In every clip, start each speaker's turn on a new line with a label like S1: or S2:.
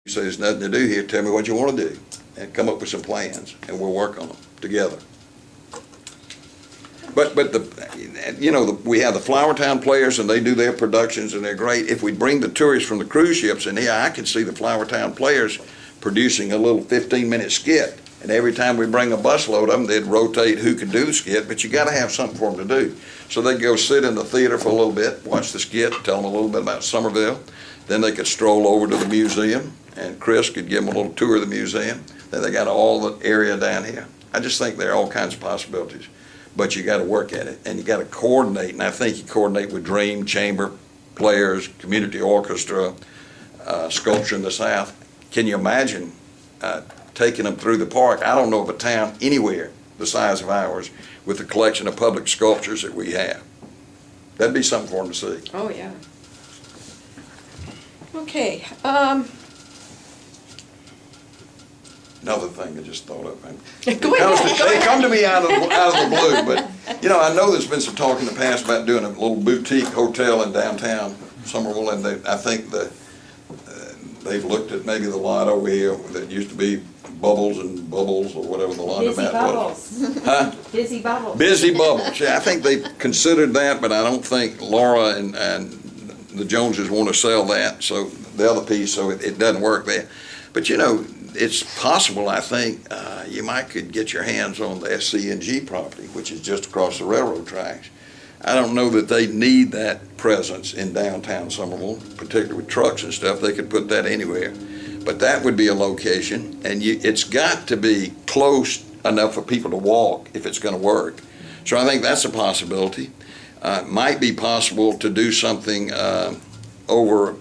S1: say there's nothing to do here, tell me what you want to do, and come up with some plans, and we'll work on them together. But we have the Flower Town players, and they do their productions, and they're great. If we bring the tourists from the cruise ships in here, I could see the Flower Town players producing a little 15-minute skit. And every time we bring a busload of them, they'd rotate who could do the skit, but you got to have something for them to do. So they'd go sit in the theater for a little bit, watch the skit, tell them a little bit about Somerville. Then they could stroll over to the museum, and Chris could give them a little tour of the museum. Then they got all the area down here. I just think there are all kinds of possibilities, but you got to work at it, and you got to coordinate. And I think you coordinate with Dream, Chamber, players, community orchestra, Sculpture in the South. Can you imagine taking them through the park? I don't know of a town anywhere the size of ours with the collection of public sculptures that we have. That'd be something for them to see.
S2: Oh, yeah. Okay.
S1: Another thing I just thought of.
S2: Go ahead.
S1: They come to me out of the blue, but I know there's been some talk in the past about doing a little boutique hotel in downtown Somerville, and I think they've looked at maybe the lot over here that used to be Bubbles and Bubbles or whatever the laundromat was. Huh?
S3: Busy Bubbles.
S1: Busy Bubbles. Yeah, I think they've considered that, but I don't think Laura and the Joneses want to sell that. So the other piece, so it doesn't work there. But it's possible. I think you could get your hands on the SC&G property, which is just across the railroad tracks. I don't know that they need that presence in downtown Somerville, particularly with trucks and stuff. They could put that anywhere. But that would be a location, and it's got to be close enough for people to walk if it's going to work. So I think that's a possibility. It might be possible to do something over.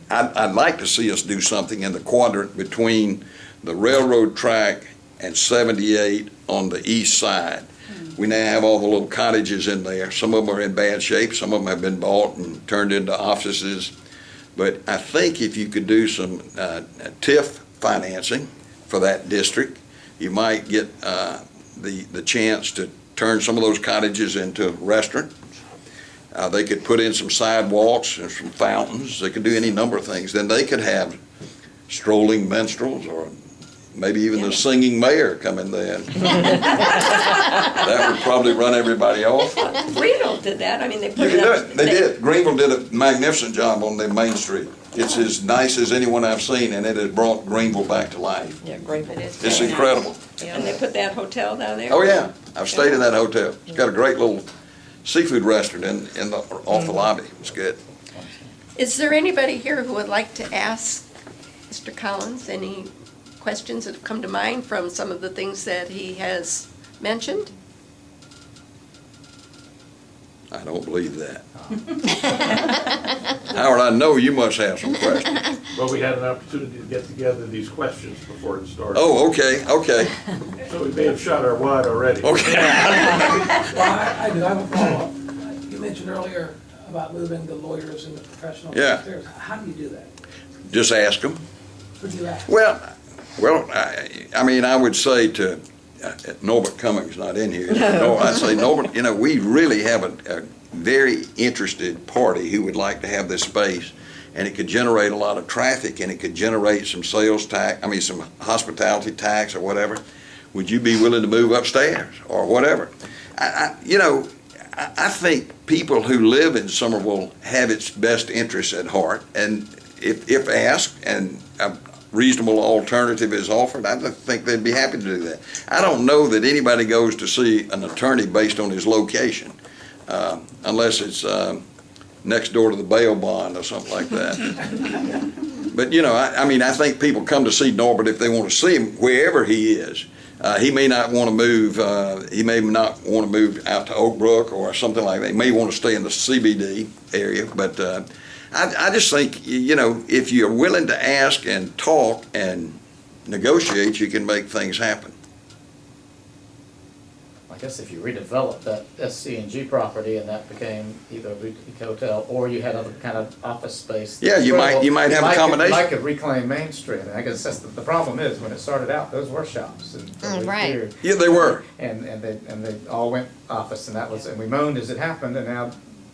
S1: I'd like to see us do something in the quadrant between the railroad track and 78 on the east side. We now have all the little cottages in there. Some of them are in bad shape. Some of them have been bought and turned into offices. But I think if you could do some TIF financing for that district, you might get the chance to turn some of those cottages into restaurants. They could put in some sidewalks and some fountains. They could do any number of things. Then they could have strolling minstrels, or maybe even the singing mayor come in there. That would probably run everybody off.
S2: Greenville did that. I mean, they put
S1: You
S2: it
S1: can do
S2: up.
S1: it. They did. Greenville did a magnificent job on their Main Street. It's as nice as anyone I've seen, and it has brought Greenville back to life.
S2: Yeah, Greenville is.
S1: It's incredible.
S2: And they put that hotel down there?
S1: Oh yeah, I've stayed in that hotel. It's got a great little seafood restaurant off the lobby. It's good.
S2: Is there anybody here who would like to ask Mr. Collins any questions that have come to mind from some of the things that he has mentioned?
S1: I don't believe that. Howard, I know you must have some questions.
S4: Well, we had an opportunity to get together these questions before it started.
S1: Oh, okay.
S4: So we may have shot our wad already.
S1: Okay.
S5: Well, I do. I have a follow-up. You mentioned earlier about moving the lawyers and the professionals
S1: Yeah.
S5: upstairs. How do you do that?
S1: Just ask them.
S5: Who do you ask?
S1: Well, I mean, I would say to Norbert Cummings, not in here. No, I'd say Norbert. We really have a very interested party who would like to have this space, and it could generate a lot of traffic, and it could generate some sales tax. I mean, some hospitality tax or whatever. Would you be willing to move upstairs or whatever? I think people who live in Somerville have its best interests at heart, and if asked and a reasonable alternative is offered, I think they'd be happy to do that. I don't know that anybody goes to see an attorney based on his location, unless it's next door to the bail bond or something like that. But I think people come to see Norbert if they want to see him wherever he is. He may not want to move. He may not want to move out to Oak Brook or something like that. He may want to stay in the CBD area. But I just think if you're willing to ask and talk and negotiate, you can make things happen.
S6: I guess if you redeveloped that SC&G property and that became either a boutique hotel or you had other kind of office space.
S1: Yeah, you might have a combination.
S6: You might could reclaim Main Street. And I guess that's the problem is when it started out, those were shops. And
S3: Right.
S1: Yeah, they were.
S6: And they all went office, and we moaned as it happened, and now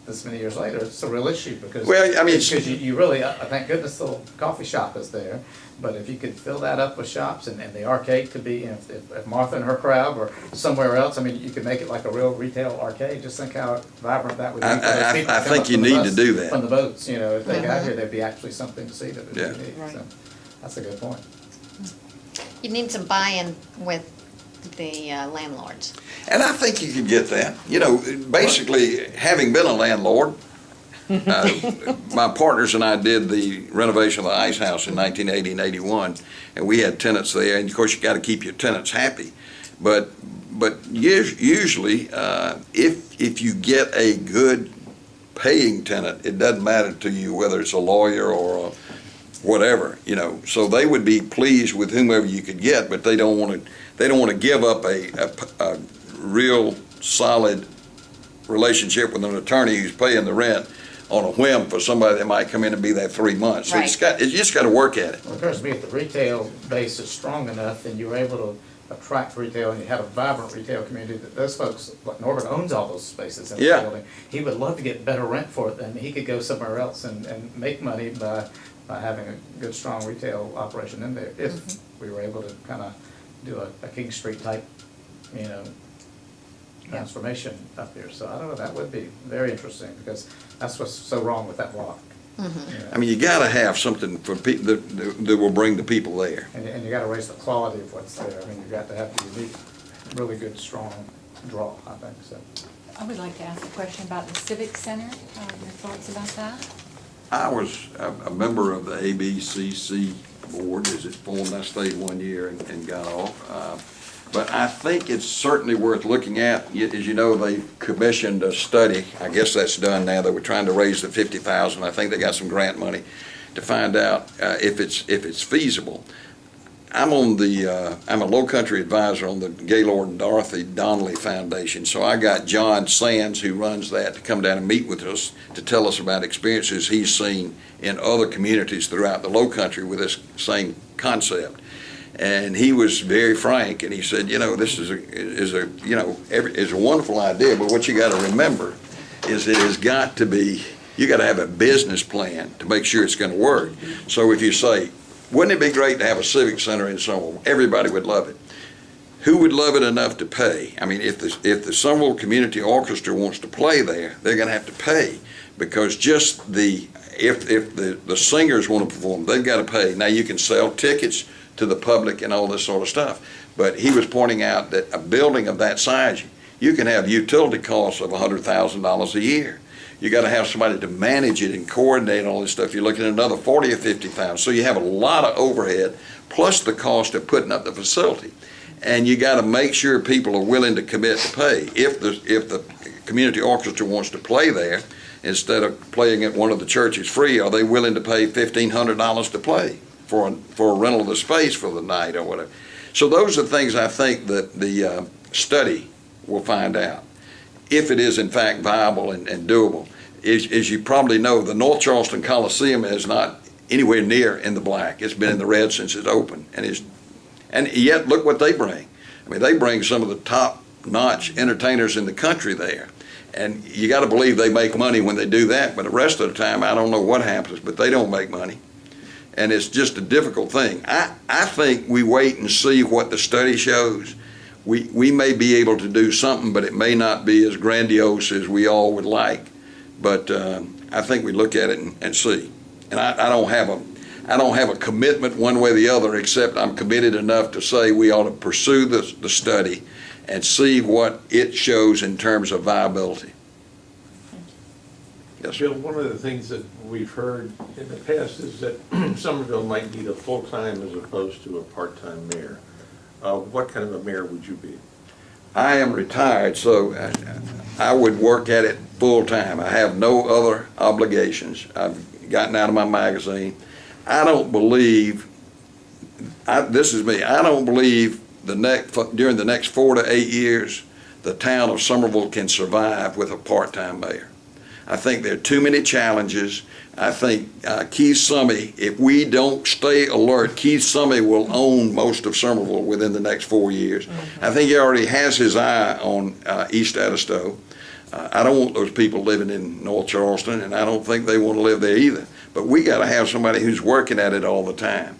S6: this many years later, it's a real issue because.
S1: Well, I mean,
S6: Because you really, thank goodness the little coffee shop is there, but if you could fill that up with shops and the arcade could be, you know, if Martha and her crowd were somewhere else, I mean, you could make it like a real retail arcade, just think how vibrant that would be. for those people
S1: I
S6: that come
S1: think
S6: up
S1: you
S6: from the
S1: need
S6: bus-
S1: to do that.
S6: From the boats, you know, if they got here, there'd be actually something to see that would be
S1: Yeah.
S6: unique,
S3: Right.
S6: so, that's a good point.
S3: You need some buy-in with the landlords.
S1: And I think you could get that. You know, basically, having been a landlord, my partners and I did the renovation of the Ice House in 1980 and 81, and we had tenants there, and of course, you got to keep your tenants happy. But usually, if you get a good paying tenant, it doesn't matter to you whether it's a lawyer or a whatever, you know. So they would be pleased with whomever you could get, but they don't want to give up a real solid relationship with an attorney who's paying the rent on a whim for somebody that might come in and be there 3 months. So
S3: Right.
S1: you just got to work at it.
S6: Well, it occurs to me if the retail base is strong enough, then you're able to attract retail and you have a vibrant retail community, that those folks, like Norbert owns all those spaces in the
S1: Yeah.
S6: building. He would love to get better rent for it, and he could go somewhere else and make money by having a good, strong retail operation in there, if we were able to kind of do a King Street type, you know, transformation up here. So I don't know, that would be very interesting, because that's what's so wrong with that block. You know.
S1: I mean, you got to have something for people that will bring the people there.
S6: And you gotta raise the quality of what's there. I mean, you've got to have the unique, really good, strong draw, I think, so.
S7: I would like to ask a question about the Civic Center. Your thoughts about that?
S1: I was a member of the ABCC board as it formed. I stayed 1 year and got off. But I think it's certainly worth looking at. As you know, they commissioned a study. I guess that's done now. They were trying to raise the $50,000. I think they got some grant money to find out if it's feasible. I'm a Low Country advisor on the Gaylord and Dorothy Donnelly Foundation, so I got John Sands, who runs that, to come down and meet with us to tell us about experiences he's seen in other communities throughout the Low Country with this same concept. And he was very frank, and he said, you know, this is a wonderful idea, but what you got to remember is it has got to be, you got to have a business plan to make sure it's going to work. So if you say, wouldn't it be great to have a civic center in Somerville? Everybody would love it. Who would love it enough to pay? I mean, if the Somerville Community Orchestra wants to play there, they're going to have to pay, because just if the singers want to perform, they've got to pay. Now, you can sell tickets to the public and all this sort of stuff, but he was pointing out that a building of that size, you can have utility costs of $100,000 a year. You got to have somebody to manage it and coordinate all this stuff. You're looking at another 40 or 50,000. So you have a lot of overhead, plus the cost of putting up the facility. And you got to make sure people are willing to commit to pay. If the community orchestra wants to play there, instead of playing at one of the churches free, are they willing to pay $1,500 to play for a rental of the space for the night or whatever? So those are things I think that the study will find out, if it is in fact viable and doable. As you probably know, the North Charleston Coliseum is not anywhere near in the black. It's been in the red since it's opened, and yet look what they bring. I mean, they bring some of the top-notch entertainers in the country there, and you got to believe they make money when they do that. But the rest of the time, I don't know what happens, but they don't make money, and it's just a difficult thing. I think we wait and see what the study shows. We may be able to do something, but it may not be as grandiose as we all would like. But I think we look at it and see. And I don't have a commitment one way or the other, except I'm committed enough to say we ought to pursue the study and see what it shows in terms of viability. Yes, sir.
S4: Bill, one of the things that we've heard in the past is that Somerville might need a full-time as opposed to a part-time mayor. What kind of a mayor would you be?
S1: I am retired, so I would work at it full-time. I have no other obligations. I've gotten out of my magazine. I don't believe, this is me, I don't believe during the next 4 to 8 years, the town of Somerville can survive with a part-time mayor. I think there are too many challenges. I think Keith Summey, if we don't stay alert, Keith Summey will own most of Somerville within the next 4 years. I think he already has his eye on East Edisto. I don't want those people living in North Charleston, and I don't think they want to live there either. But we got to have somebody who's working at it all the time.